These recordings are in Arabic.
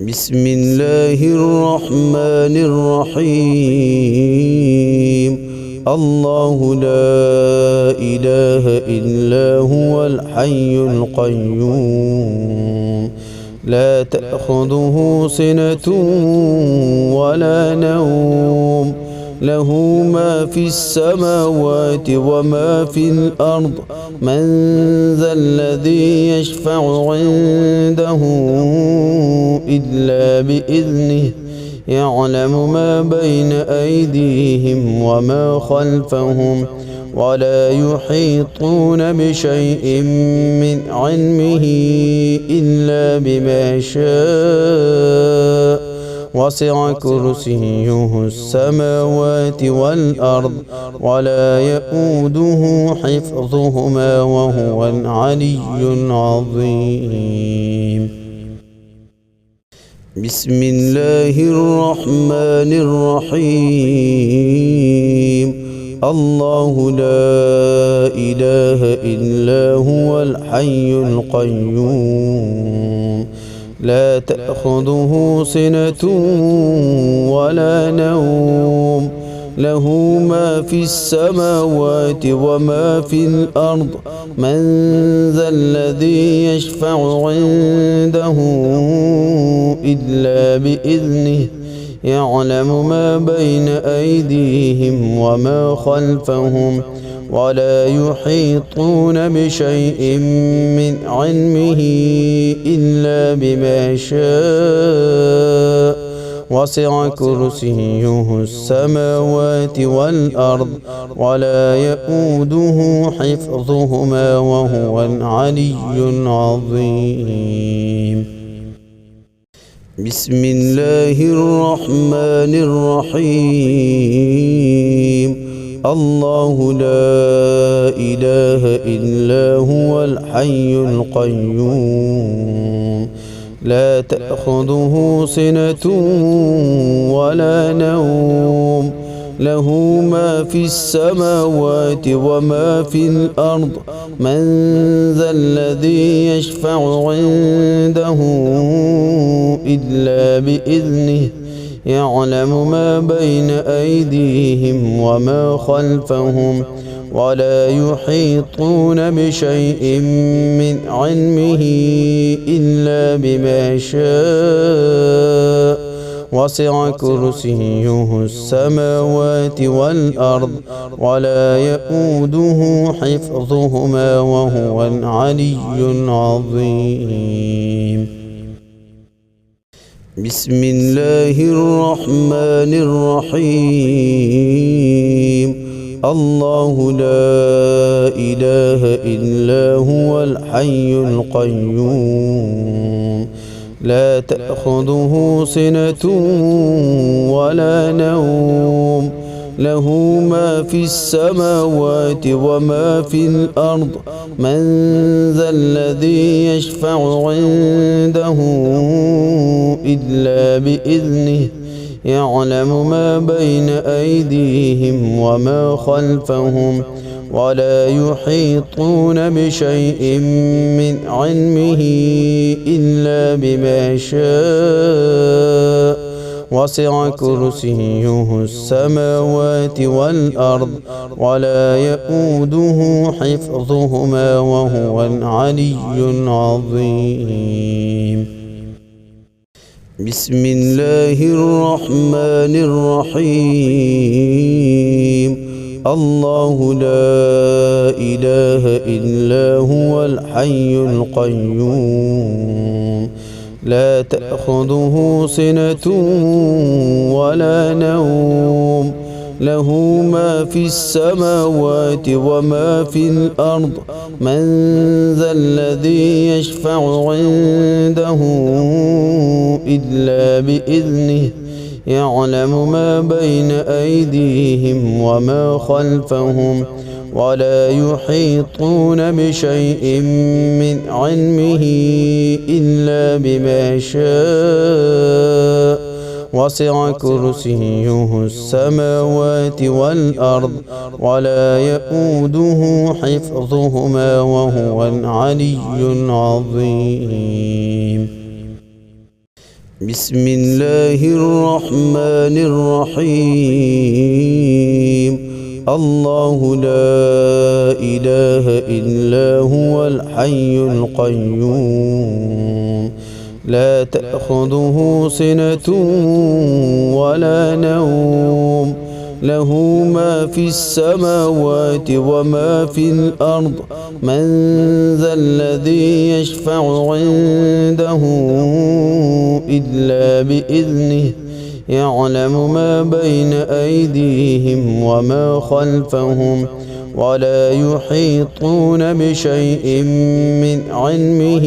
بسم الله الرحمن الرحيم. الله لا إله إلا هو الحي القيوم، لا تأخذه سنة ولا نوم، له ما في السماوات وما في الأرض. من ذا الذي يشفع عنده إلا بإذنه، يعلم ما بين أيديهم وما خلفهم، ولا يحيطون بشيء من علمه إلا بما شاء. وسع كرسيه السماوات والأرض، ولا يئوده حفظهما، وهو العلي العظيم. بسم الله الرحمن الرحيم. الله لا إله إلا هو الحي القيوم، لا تأخذه سنة ولا نوم، له ما في السماوات وما في الأرض. من ذا الذي يشفع عنده إلا بإذنه، يعلم ما بين أيديهم وما خلفهم، ولا يحيطون بشيء من علمه إلا بما شاء. وسع كرسيه السماوات والأرض، ولا يئوده حفظهما، وهو العلي العظيم. بسم الله الرحمن الرحيم. الله لا إله إلا هو الحي القيوم، لا تأخذه سنة ولا نوم، له ما في السماوات وما في الأرض. من ذا الذي يشفع عنده إلا بإذنه، يعلم ما بين أيديهم وما خلفهم، ولا يحيطون بشيء من علمه إلا بما شاء. وسع كرسيه السماوات والأرض، ولا يئوده حفظهما، وهو العلي العظيم. بسم الله الرحمن الرحيم. الله لا إله إلا هو الحي القيوم، لا تأخذه سنة ولا نوم، له ما في السماوات وما في الأرض. من ذا الذي يشفع عنده إلا بإذنه، يعلم ما بين أيديهم وما خلفهم، ولا يحيطون بشيء من علمه إلا بما شاء. وسع كرسيه السماوات والأرض، ولا يئوده حفظهما، وهو العلي العظيم. بسم الله الرحمن الرحيم. الله لا إله إلا هو الحي القيوم، لا تأخذه سنة ولا نوم، له ما في السماوات وما في الأرض. من ذا الذي يشفع عنده إلا بإذنه، يعلم ما بين أيديهم وما خلفهم، ولا يحيطون بشيء من علمه إلا بما شاء. وسع كرسيه السماوات والأرض، ولا يئوده حفظهما، وهو العلي العظيم. بسم الله الرحمن الرحيم الله لا إله إلا هو الحي القيوم لا تأخذه سنة ولا نوم له ما في السماوات وما في الأرض من ذا الذي يشفع عنده إلا بإذنه يعلم ما بين أيديهم وما خلفهم ولا يحيطون بشيء من علمه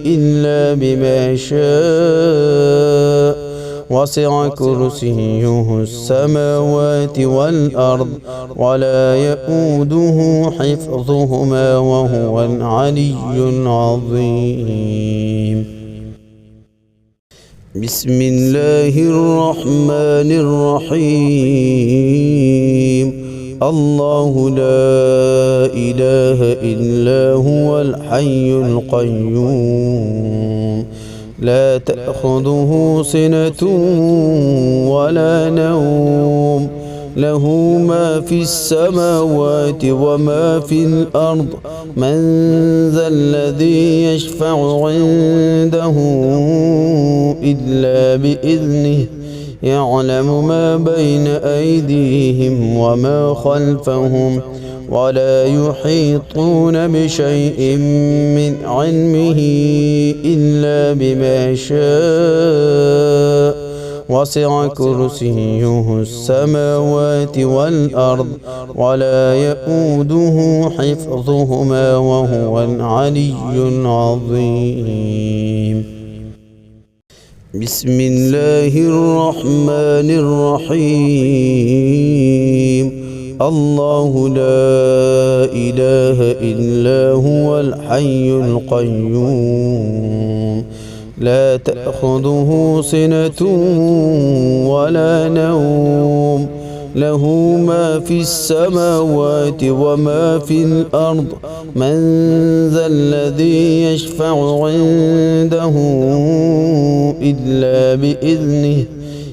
إلا بما شاء وسع كرسيه السماوات والأرض ولا يؤوده حفظهما وهو العلي العظيم بسم الله الرحمن الرحيم الله لا إله إلا هو الحي القيوم لا تأخذه سنة ولا نوم له ما في السماوات وما في الأرض من ذا الذي يشفع عنده إلا بإذنه يعلم ما بين أيديهم وما خلفهم ولا يحيطون بشيء من علمه إلا بما شاء وسع كرسيه السماوات والأرض ولا يؤوده حفظهما وهو العلي العظيم بسم الله الرحمن الرحيم الله لا إله إلا هو الحي القيوم لا تأخذه سنة ولا نوم له ما في السماوات وما في الأرض من ذا الذي يشفع عنده إلا بإذنه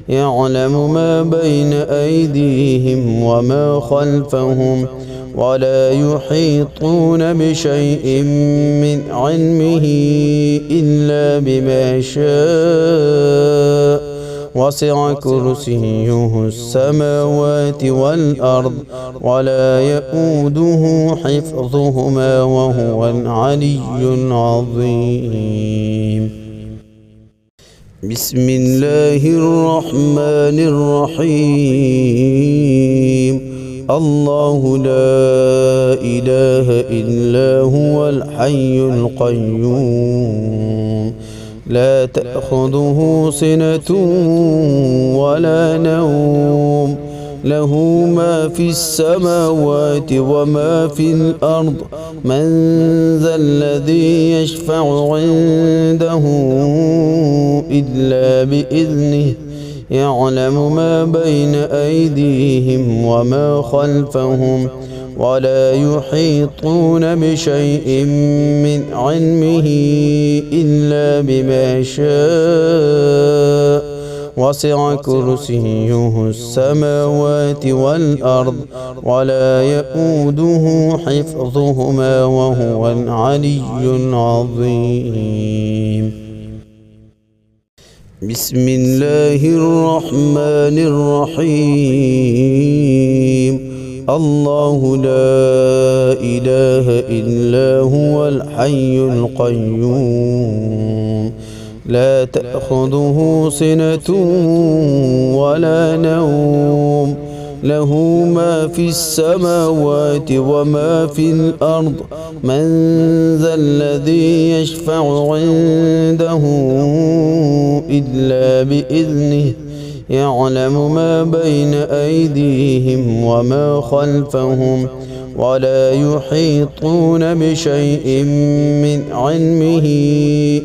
يعلم ما بين أيديهم وما خلفهم ولا يحيطون بشيء من علمه إلا بما شاء وسع كرسيه السماوات والأرض ولا يؤوده حفظهما وهو العلي العظيم بسم الله الرحمن الرحيم الله لا إله إلا هو الحي القيوم لا تأخذه سنة ولا نوم له ما في السماوات وما في الأرض من ذا الذي يشفع عنده إلا بإذنه يعلم ما بين أيديهم وما خلفهم ولا يحيطون بشيء من علمه إلا بما شاء وسع كرسيه السماوات والأرض ولا يؤوده حفظهما وهو العلي العظيم بسم الله الرحمن الرحيم الله لا إله إلا هو الحي القيوم لا تأخذه سنة ولا نوم له ما في السماوات وما في الأرض من ذا الذي يشفع عنده إلا بإذنه يعلم ما بين أيديهم وما خلفهم ولا يحيطون بشيء من علمه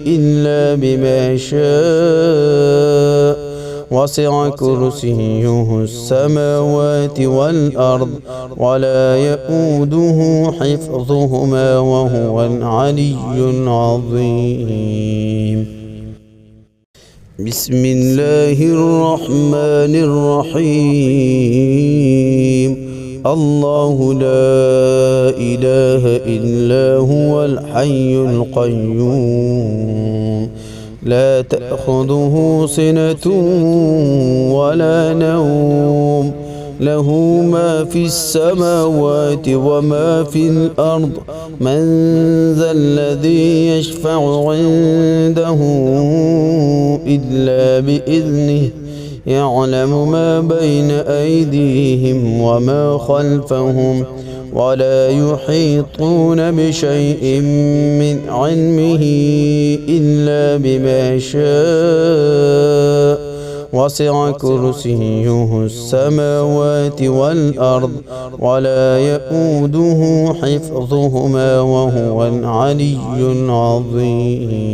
إلا بما شاء وسع كرسيه السماوات والأرض ولا يؤوده حفظهما وهو العلي العظيم بسم الله الرحمن الرحيم الله لا إله إلا هو الحي القيوم لا تأخذه سنة ولا نوم له ما في السماوات وما في الأرض من ذا الذي يشفع عنده إلا بإذنه يعلم ما بين أيديهم وما خلفهم ولا يحيطون بشيء من علمه إلا بما شاء وسع كرسيه السماوات والأرض ولا يؤوده حفظهما وهو العلي العظيم.